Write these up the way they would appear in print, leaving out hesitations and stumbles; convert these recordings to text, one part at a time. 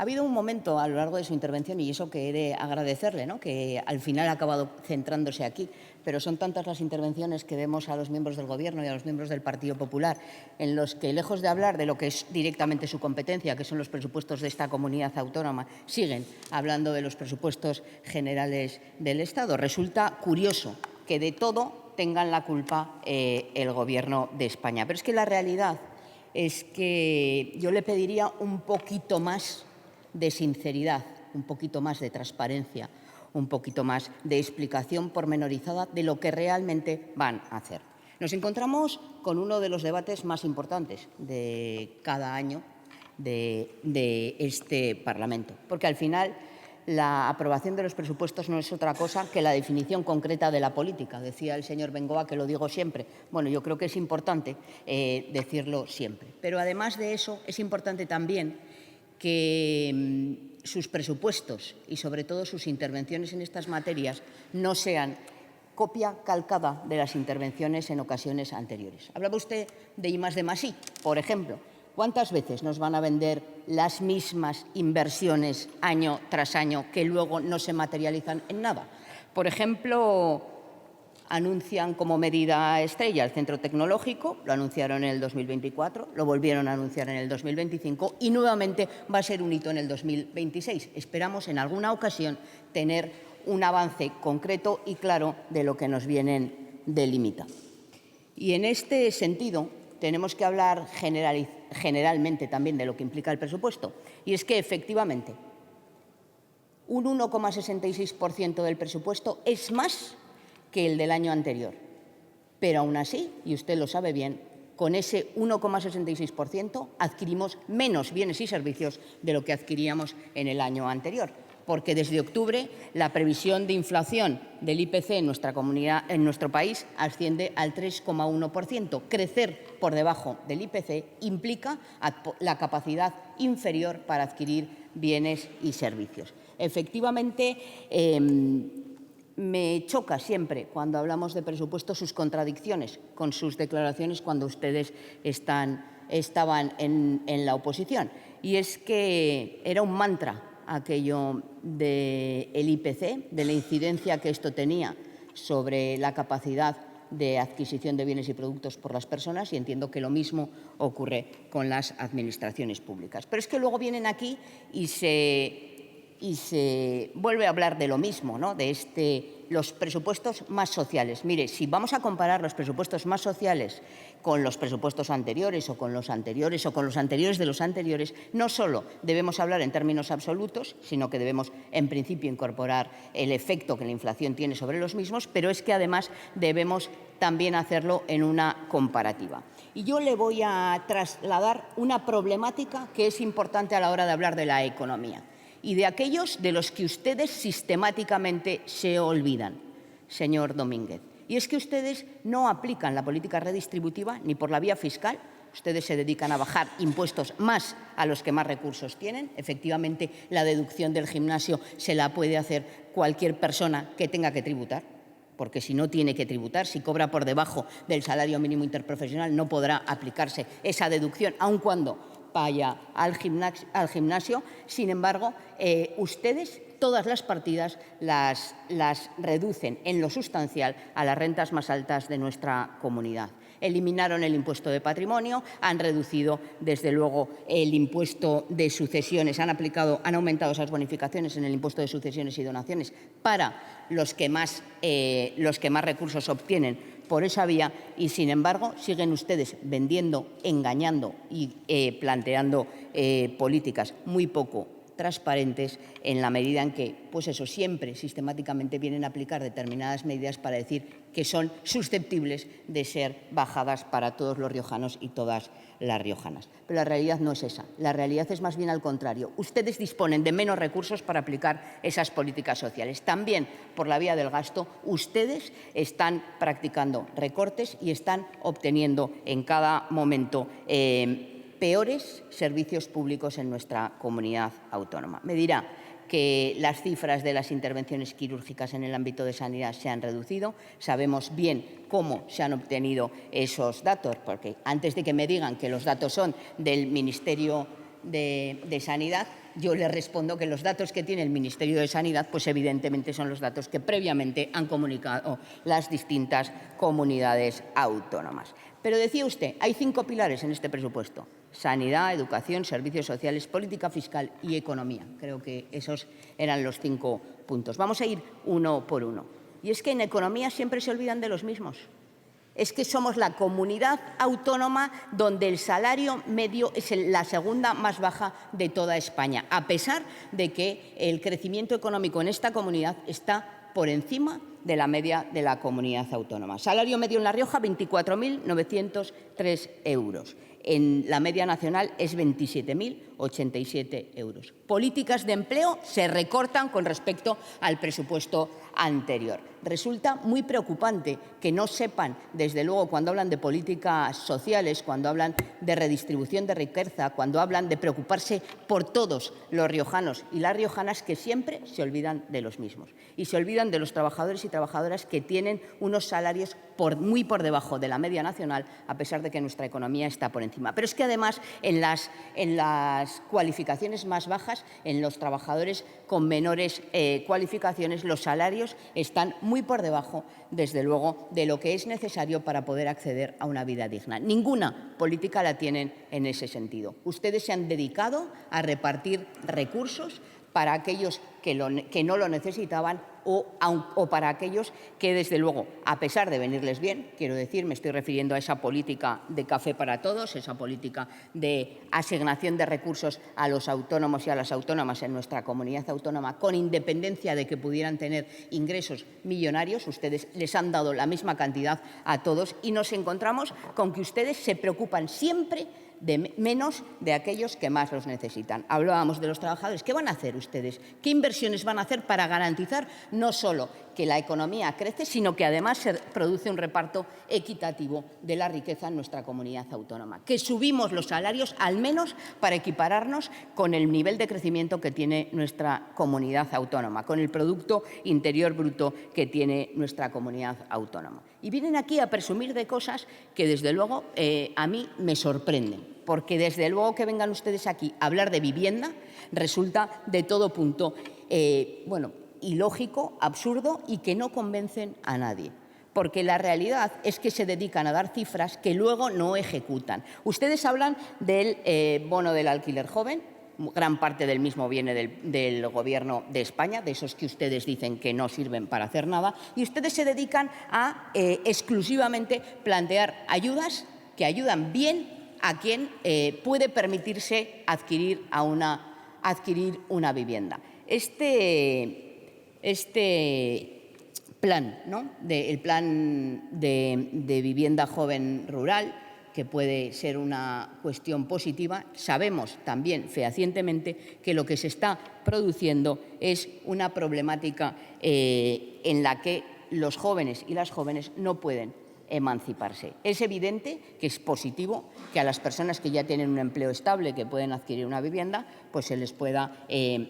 Ha habido un momento a lo largo de su intervención, y eso que he de agradecerle, ¿no?, que al final ha acabado centrándose aquí, pero son tantas las intervenciones que vemos a los miembros del Gobierno y a los miembros del Partido Popular, en los que, lejos de hablar de lo que es directamente su competencia, que son los presupuestos de esta comunidad autónoma, siguen hablando de los presupuestos generales del Estado. Resulta curioso que de todo tengan la culpa el Gobierno de España. Pero es que la realidad es que yo le pediría un poquito más de sinceridad, un poquito más de transparencia, un poquito más de explicación pormenorizada de lo que realmente van a hacer. Nos encontramos con uno de los debates más importantes de cada año de este Parlamento, porque al final la aprobación de los presupuestos no es otra cosa que la definición concreta de la política. Decía el señor Bengoa que lo digo siempre. Bueno, yo creo que es importante decirlo siempre. Pero además de eso, es importante también que sus presupuestos y, sobre todo, sus intervenciones en estas materias no sean copia calcada de las intervenciones en ocasiones anteriores. Hablaba usted de I+D+I, por ejemplo. ¿Cuántas veces nos van a vender las mismas inversiones año tras año que luego no se materializan en nada? Por ejemplo, anuncian como medida estrella el centro tecnológico, lo anunciaron en el 2024, lo volvieron a anunciar en el 2025 y nuevamente va a ser un hito en el 2026. Esperamos en alguna ocasión tener un avance concreto y claro de lo que nos vienen delimitando. Y en este sentido tenemos que hablar generalmente también de lo que implica el presupuesto. Y es que, efectivamente, un 1,66% del presupuesto es más que el del año anterior. Pero aún así, y usted lo sabe bien, con ese 1,66% adquirimos menos bienes y servicios de lo que adquiríamos en el año anterior. Porque desde octubre la previsión de inflación del IPC en nuestra comunidad, en nuestro país, asciende al 3,1%. Crecer por debajo del IPC implica la capacidad inferior para adquirir bienes y servicios. Efectivamente, me choca siempre, cuando hablamos de presupuestos, sus contradicciones con sus declaraciones cuando ustedes estaban en la oposición. Y es que era un mantra aquello del IPC, de la incidencia que esto tenía sobre la capacidad de adquisición de bienes y productos por las personas, y entiendo que lo mismo ocurre con las administraciones públicas. Pero es que luego vienen aquí y se vuelve a hablar de lo mismo, ¿no?, de los presupuestos más sociales. Mire, si vamos a comparar los presupuestos más sociales con los presupuestos anteriores o con los anteriores o con los anteriores de los anteriores, no solo debemos hablar en términos absolutos, sino que debemos, en principio, incorporar el efecto que la inflación tiene sobre los mismos, pero es que, además, debemos también hacerlo en una comparativa. Y yo le voy a trasladar una problemática que es importante a la hora de hablar de la economía y de aquellos de los que ustedes sistemáticamente se olvidan, señor Domínguez. Y es que ustedes no aplican la política redistributiva ni por la vía fiscal. Ustedes se dedican a bajar impuestos más a los que más recursos tienen. Efectivamente, la deducción del gimnasio se la puede hacer cualquier persona que tenga que tributar, porque si no tiene que tributar, si cobra por debajo del salario mínimo interprofesional, no podrá aplicarse esa deducción, aun cuando vaya al gimnasio. Sin embargo, ustedes todas las partidas las reducen en lo sustancial a las rentas más altas de nuestra comunidad. Eliminaron el impuesto de patrimonio, han reducido, desde luego, el impuesto de sucesiones, han aumentado esas bonificaciones en el impuesto de sucesiones y donaciones para los que más recursos obtienen por esa vía, y, sin embargo, siguen ustedes vendiendo, engañando y planteando políticas muy poco transparentes, en la medida en que, pues eso, siempre sistemáticamente vienen a aplicar determinadas medidas para decir que son susceptibles de ser bajadas para todos los riojanos y todas las riojanas. Pero la realidad no es esa. La realidad es más bien al contrario. Ustedes disponen de menos recursos para aplicar esas políticas sociales. También, por la vía del gasto, ustedes están practicando recortes y están obteniendo en cada momento peores servicios públicos en nuestra comunidad autónoma. Me dirá que las cifras de las intervenciones quirúrgicas en el ámbito de sanidad se han reducido. Sabemos bien cómo se han obtenido esos datos, porque antes de que me digan que los datos son del Ministerio de Sanidad, yo le respondo que los datos que tiene el Ministerio de Sanidad, pues evidentemente son los datos que previamente han comunicado las distintas comunidades autónomas. Pero decía usted, hay 5 pilares en este presupuesto: sanidad, educación, servicios sociales, política fiscal y economía. Creo que esos eran los 5 puntos. Vamos a ir uno por uno. Y es que en economía siempre se olvidan de los mismos. Es que somos la comunidad autónoma donde el salario medio es la segunda más baja de toda España, a pesar de que el crecimiento económico en esta comunidad está por encima de la media de la comunidad autónoma. Salario medio en La Rioja, 24.903 euros. En la media nacional es 27.087 euros. Políticas de empleo se recortan con respecto al presupuesto anterior. Resulta muy preocupante que no sepan, desde luego, cuando hablan de políticas sociales, cuando hablan de redistribución de riqueza, cuando hablan de preocuparse por todos los riojanos y las riojanas, que siempre se olvidan de los mismos. Y se olvidan de los trabajadores y trabajadoras que tienen unos salarios muy por debajo de la media nacional, a pesar de que nuestra economía está por encima. Pero es que además en las cualificaciones más bajas, en los trabajadores con menores cualificaciones, los salarios están muy por debajo, desde luego, de lo que es necesario para poder acceder a una vida digna. Ninguna política la tienen en ese sentido. Ustedes se han dedicado a repartir recursos para aquellos que no lo necesitaban o para aquellos que, desde luego, a pesar de venirles bien, quiero decir, me estoy refiriendo a esa política de café para todos, esa política de asignación de recursos a los autónomos y a las autónomas en nuestra comunidad autónoma, con independencia de que pudieran tener ingresos millonarios. Ustedes les han dado la misma cantidad a todos y nos encontramos con que ustedes se preocupan siempre menos de aquellos que más los necesitan. Hablábamos de los trabajadores. ¿Qué van a hacer ustedes? ¿Qué inversiones van a hacer para garantizar no solo que la economía crece, sino que además se produce un reparto equitativo de la riqueza en nuestra comunidad autónoma? Que subimos los salarios, al menos para equipararnos con el nivel de crecimiento que tiene nuestra comunidad autónoma, con el Producto Interior Bruto que tiene nuestra comunidad autónoma. Y vienen aquí a presumir de cosas que, desde luego, a mí me sorprenden, porque desde luego que vengan ustedes aquí a hablar de vivienda resulta de todo punto ilógico, absurdo y que no convencen a nadie. Porque la realidad es que se dedican a dar cifras que luego no ejecutan. Ustedes hablan del bono del alquiler joven. Gran parte del mismo viene del Gobierno de España, de esos que ustedes dicen que no sirven para hacer nada, y ustedes se dedican a exclusivamente plantear ayudas que ayudan bien a quien puede permitirse adquirir una vivienda. Este plan, ¿no?, el plan de vivienda joven rural, que puede ser una cuestión positiva, sabemos también fehacientemente que lo que se está produciendo es una problemática en la que los jóvenes y las jóvenes no pueden emanciparse. Es evidente que es positivo que a las personas que ya tienen un empleo estable, que pueden adquirir una vivienda, pues se les pueda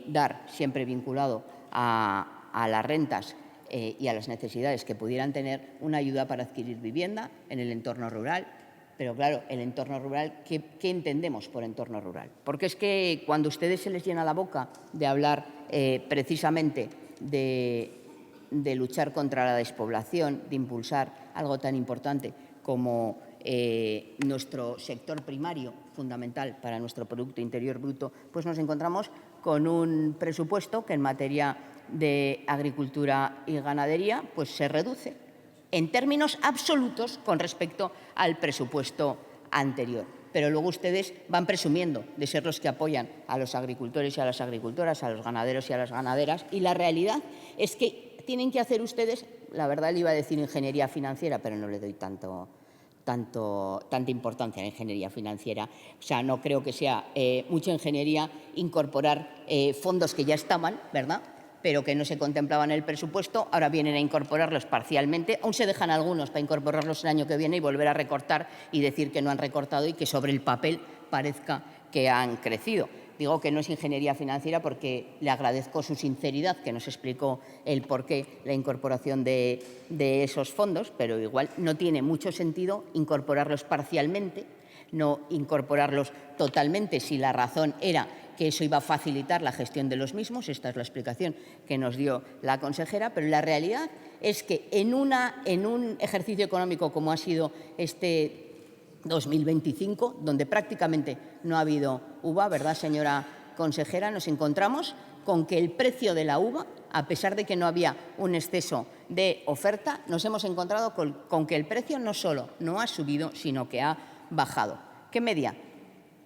dar, siempre vinculado a las rentas y a las necesidades que pudieran tener, una ayuda para adquirir vivienda en el entorno rural. Pero claro, el entorno rural, ¿qué entendemos por entorno rural? Porque es que cuando a ustedes se les llena la boca de hablar precisamente de luchar contra la despoblación, de impulsar algo tan importante como nuestro sector primario, fundamental para nuestro Producto Interior Bruto, pues nos encontramos con un presupuesto que en materia de agricultura y ganadería pues se reduce en términos absolutos con respecto al presupuesto anterior. Pero luego ustedes van presumiendo de ser los que apoyan a los agricultores y a las agricultoras, a los ganaderos y a las ganaderas, y la realidad es que tienen que hacer ustedes, la verdad le iba a decir ingeniería financiera, pero no le doy tanta importancia a la ingeniería financiera. O sea, no creo que sea mucha ingeniería incorporar fondos que ya estaban, ¿verdad?, pero que no se contemplaban en el presupuesto, ahora vienen a incorporarlos parcialmente, aún se dejan algunos para incorporarlos el año que viene y volver a recortar y decir que no han recortado y que sobre el papel parezca que han crecido. Digo que no es ingeniería financiera porque le agradezco su sinceridad, que nos explicó el porqué la incorporación de esos fondos, pero igual no tiene mucho sentido incorporarlos parcialmente, no incorporarlos totalmente si la razón era que eso iba a facilitar la gestión de los mismos. Esta es la explicación que nos dio la consejera, pero la realidad es que en un ejercicio económico como ha sido este 2025, donde prácticamente no ha habido uva, ¿verdad, señora consejera? Nos encontramos con que el precio de la uva, a pesar de que no había un exceso de oferta, nos hemos encontrado con que el precio no solo no ha subido, sino que ha bajado. ¿Qué media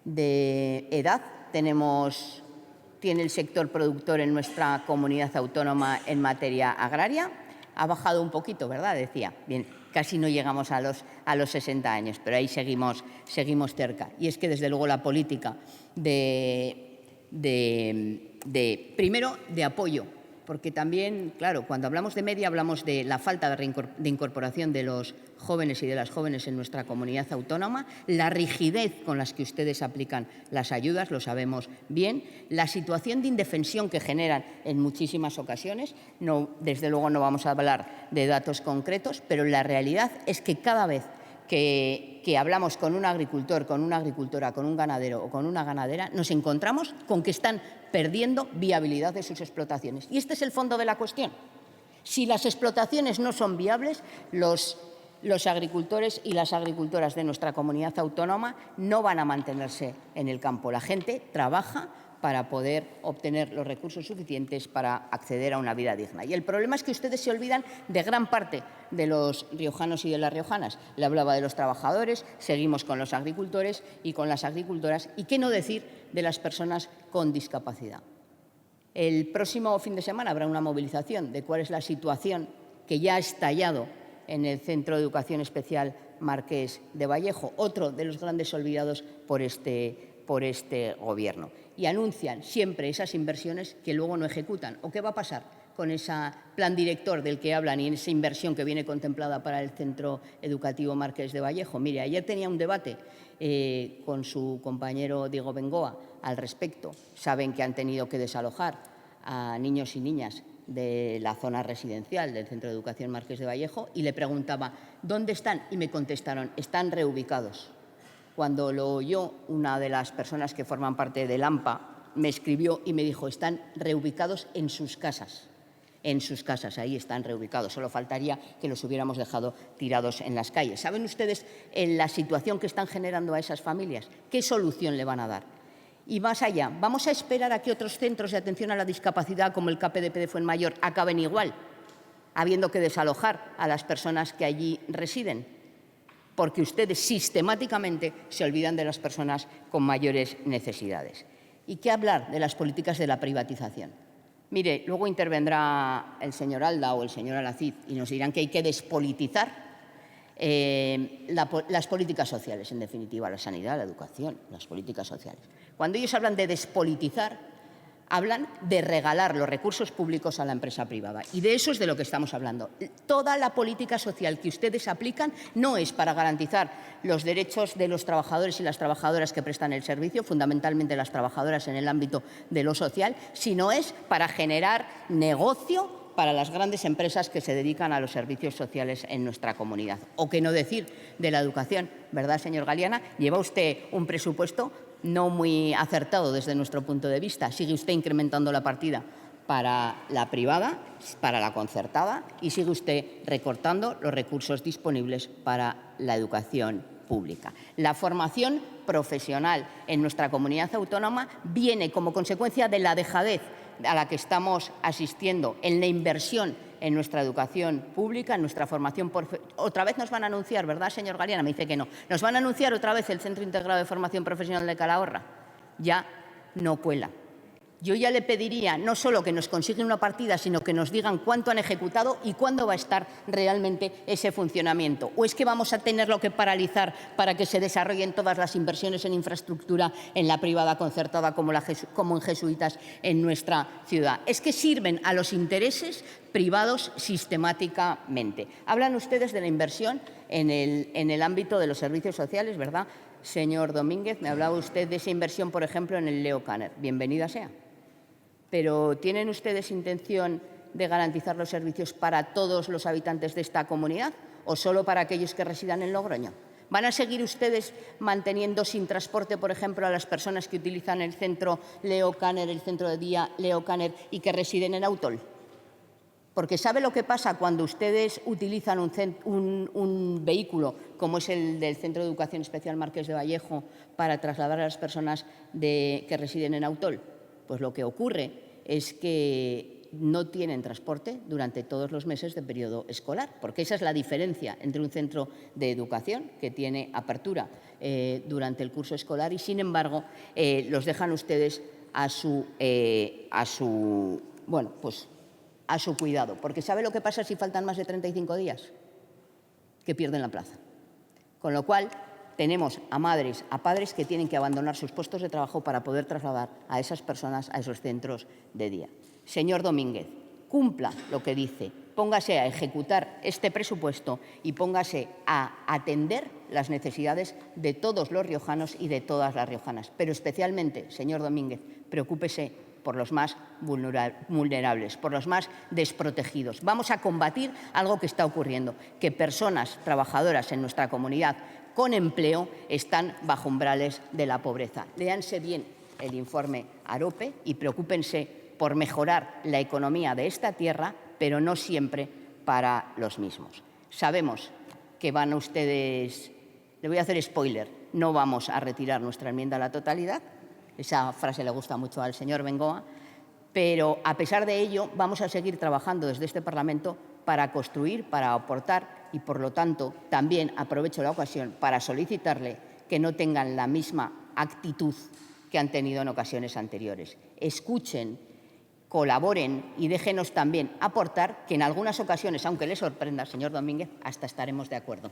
de edad tiene el sector productor en nuestra comunidad autónoma en materia agraria? Ha bajado un poquito, ¿verdad? Decía. Bien, casi no llegamos a los 60 años, pero ahí seguimos cerca. Y es que, desde luego, la política primero, de apoyo, porque también, claro, cuando hablamos de media hablamos de la falta de incorporación de los jóvenes y de las jóvenes en nuestra comunidad autónoma, la rigidez con las que ustedes aplican las ayudas, lo sabemos bien, la situación de indefensión que generan en muchísimas ocasiones. No, desde luego no vamos a hablar de datos concretos, pero la realidad es que cada vez que hablamos con un agricultor, con una agricultora, con un ganadero o con una ganadera, nos encontramos con que están perdiendo viabilidad de sus explotaciones. Y este es el fondo de la cuestión. Si las explotaciones no son viables, los agricultores y las agricultoras de nuestra comunidad autónoma no van a mantenerse en el campo. La gente trabaja para poder obtener los recursos suficientes para acceder a una vida digna. Y el problema es que ustedes se olvidan de gran parte de los riojanos y de las riojanas. Le hablaba de los trabajadores, seguimos con los agricultores y con las agricultoras, y qué no decir de las personas con discapacidad. El próximo fin de semana habrá una movilización de cuál es la situación que ya ha estallado en el Centro de Educación Especial Marqués de Vallejo, otro de los grandes olvidados por este Gobierno. Y anuncian siempre esas inversiones que luego no ejecutan. ¿O qué va a pasar con ese plan director del que hablan y en esa inversión que viene contemplada para el Centro Educativo Marqués de Vallejo? Mire, ayer tenía un debate con su compañero Diego Bengoa al respecto. Saben que han tenido que desalojar a niños y niñas de la zona residencial del Centro de Educación Marqués de Vallejo, y le preguntaba ¿dónde están? Y me contestaron: están reubicados. Cuando lo oyó, una de las personas que forman parte del AMPA me escribió y me dijo: están reubicados en sus casas. En sus casas, ahí están reubicados. Solo faltaría que los hubiéramos dejado tirados en las calles. ¿Saben ustedes en la situación que están generando a esas familias? ¿Qué solución le van a dar? Y más allá, ¿vamos a esperar a que otros centros de atención a la discapacidad, como el KPDP de Fuenmayor, acaben igual, habiendo que desalojar a las personas que allí residen? Porque ustedes sistemáticamente se olvidan de las personas con mayores necesidades. ¿Y qué hablar de las políticas de la privatización? Mire, luego intervendrá el señor Alda o el señor Alacid y nos dirán que hay que despolitizar las políticas sociales, en definitiva, la sanidad, la educación, las políticas sociales. Cuando ellos hablan de despolitizar, hablan de regalar los recursos públicos a la empresa privada. Y de eso es de lo que estamos hablando. Toda la política social que ustedes aplican no es para garantizar los derechos de los trabajadores y las trabajadoras que prestan el servicio, fundamentalmente las trabajadoras en el ámbito de lo social, sino es para generar negocio para las grandes empresas que se dedican a los servicios sociales en nuestra comunidad. O qué no decir de la educación, ¿verdad, señor Galiana? Lleva usted un presupuesto no muy acertado desde nuestro punto de vista. Sigue usted incrementando la partida para la privada, para la concertada, y sigue usted recortando los recursos disponibles para la educación pública. La formación profesional en nuestra comunidad autónoma viene como consecuencia de la dejadez a la que estamos asistiendo en la inversión en nuestra educación pública, en nuestra formación. Otra vez nos van a anunciar, ¿verdad, señor Galiana? Me dice que no. Nos van a anunciar otra vez el Centro Integrado de Formación Profesional de Calahorra. Ya no cuela. Yo ya le pediría no solo que nos consiguen una partida, sino que nos digan cuánto han ejecutado y cuándo va a estar realmente ese funcionamiento. ¿O es que vamos a tenerlo que paralizar para que se desarrollen todas las inversiones en infraestructura en la privada concertada como en jesuitas en nuestra ciudad? Es que sirven a los intereses privados sistemáticamente. Hablan ustedes de la inversión en el ámbito de los servicios sociales, ¿verdad, señor Domínguez? Me hablaba usted de esa inversión, por ejemplo, en el Leo Kanner. Bienvenida sea. Pero ¿tienen ustedes intención de garantizar los servicios para todos los habitantes de esta comunidad o solo para aquellos que residan en Logroño? ¿Van a seguir ustedes manteniendo sin transporte, por ejemplo, a las personas que utilizan el centro Leo Kanner, el centro de día Leo Kanner y que residen en Autol? Porque ¿sabe lo que pasa cuando ustedes utilizan un vehículo como es el del Centro de Educación Especial Marqués de Vallejo para trasladar a las personas que residen en Autol? Pues lo que ocurre es que no tienen transporte durante todos los meses de periodo escolar, porque esa es la diferencia entre un centro de educación que tiene apertura durante el curso escolar y, sin embargo, los dejan ustedes a su cuidado. Porque ¿sabe lo que pasa si faltan más de 35 días? Que pierden la plaza. Con lo cual, tenemos a madres, a padres que tienen que abandonar sus puestos de trabajo para poder trasladar a esas personas a esos centros de día. Señor Domínguez, cumpla lo que dice, póngase a ejecutar este presupuesto y póngase a atender las necesidades de todos los riojanos y de todas las riojanas. Pero especialmente, señor Domínguez, preocúpese por los más vulnerables, por los más desprotegidos. Vamos a combatir algo que está ocurriendo, que personas trabajadoras en nuestra comunidad con empleo están bajo umbrales de la pobreza. Léanse bien el informe Arope y preocúpense por mejorar la economía de esta tierra, pero no siempre para los mismos. Sabemos que van ustedes, le voy a hacer spoiler, no vamos a retirar nuestra enmienda a la totalidad. Esa frase le gusta mucho al señor Bengoa, pero a pesar de ello vamos a seguir trabajando desde este Parlamento para construir, para aportar y, por lo tanto, también aprovecho la ocasión para solicitarle que no tengan la misma actitud que han tenido en ocasiones anteriores. Escuchen, colaboren y déjenos también aportar, que en algunas ocasiones, aunque le sorprenda, señor Domínguez, hasta estaremos de acuerdo.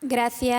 Gracias.